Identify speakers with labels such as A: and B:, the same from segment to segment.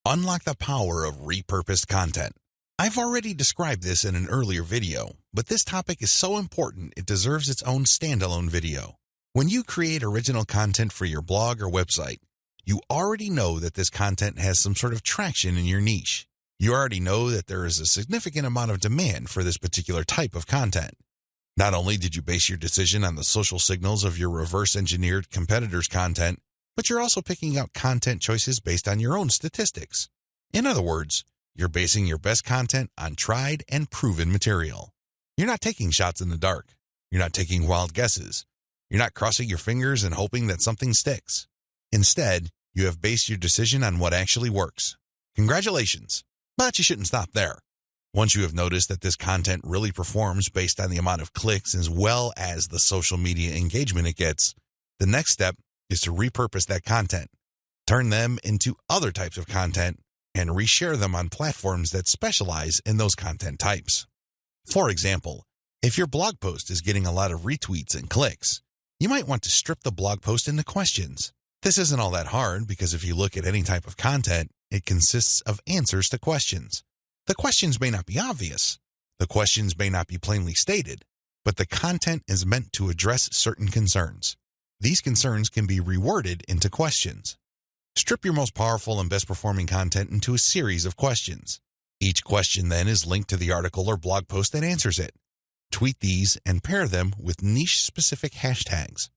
A: Unlock the power of repurposed content. I've already described this in an earlier video, but this topic is so important it deserves its own standalone video. When you create original content for your blog or website, you already know that this content has some sort of traction in your niche. You already know that there is a significant amount of demand for this particular type of content. Not only did you base your decision on the social signals of your reverse-engineered competitors' content, but you're also picking out content choices based on your own statistics. In other words, you're basing your best content on tried and proven material. You're not taking shots in the dark. You're not taking wild guesses. You're not crossing your fingers and hoping that something sticks. Instead, you have based your decision on what actually works. Congratulations, but you shouldn't stop there. Once you have noticed that this content really performs based on the amount of clicks as well as the social media engagement it gets, the next step is to repurpose that content, turn them into other types of content, and reshare them on platforms that specialize in those content types. For example, if your blog post is getting a lot of retweets and clicks, you might want to strip the blog post into questions. This isn't all that hard because if you look at any type of content, it consists of answers to questions. The questions may not be obvious. The questions may not be plainly stated, but the content is meant to address certain concerns. These concerns can be reworded into questions. Strip your most powerful and best performing content into a series of questions. Each question then is linked to the article or blog post that answers it. Tweet these and pair them with niche-specific hashtags.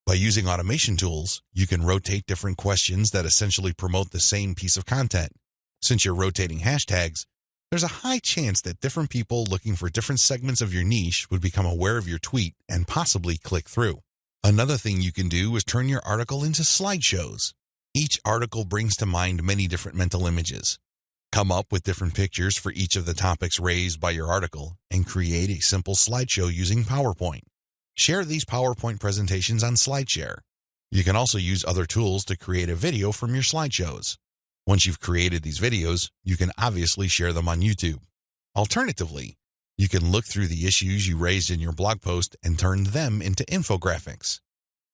A: By using automation tools, you can rotate different questions that essentially promote the same piece of content. Since you're rotating hashtags, there's a high chance that different people looking for different segments of your niche would become aware of your tweet and possibly click through. Another thing you can do is turn your article into slideshows. Each article brings to mind many different mental images. Come up with different pictures for each of the topics raised by your article and create a simple slideshow using PowerPoint. Share these PowerPoint presentations on SlideShare. You can also use other tools to create a video from your slideshows. Once you've created these videos, you can obviously share them on YouTube. Alternatively, you can look through the issues you raised in your blog post and turn them into infographics.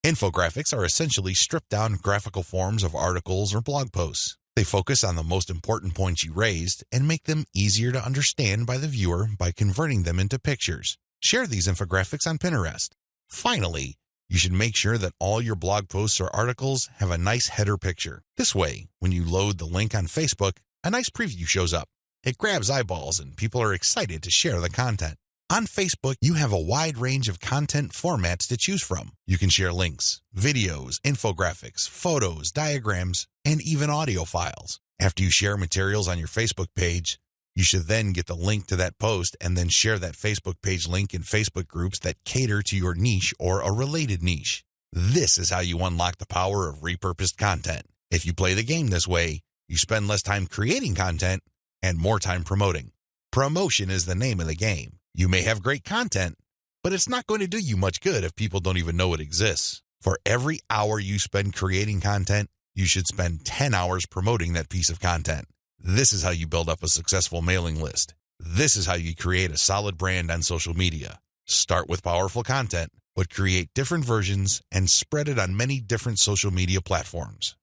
A: Infographics are essentially stripped-down graphical forms of articles or blog posts. They focus on the most important points you raised and make them easier to understand by the viewer by converting them into pictures. Share these infographics on Pinterest. Finally, you should make sure that all your blog posts or articles have a nice header picture. This way, when you load the link on Facebook, a nice preview shows up. It grabs eyeballs and people are excited to share the content. On Facebook, you have a wide range of content formats to choose from. You can share links, videos, infographics, photos, diagrams, and even audio files. After you share materials on your Facebook page, you should then get the link to that post and then share that Facebook page link in Facebook groups that cater to your niche or a related niche. This is how you unlock the power of repurposed content. If you play the game this way, you spend less time creating content and more time promoting. Promotion is the name of the game. You may have great content, but it's not going to do you much good if people don't even know it exists. For every hour you spend creating content, you should spend 10 hours promoting that piece of content. This is how you build up a successful mailing list. This is how you create a solid brand on social media. Start with powerful content, but create different versions and spread it on many different social media platforms.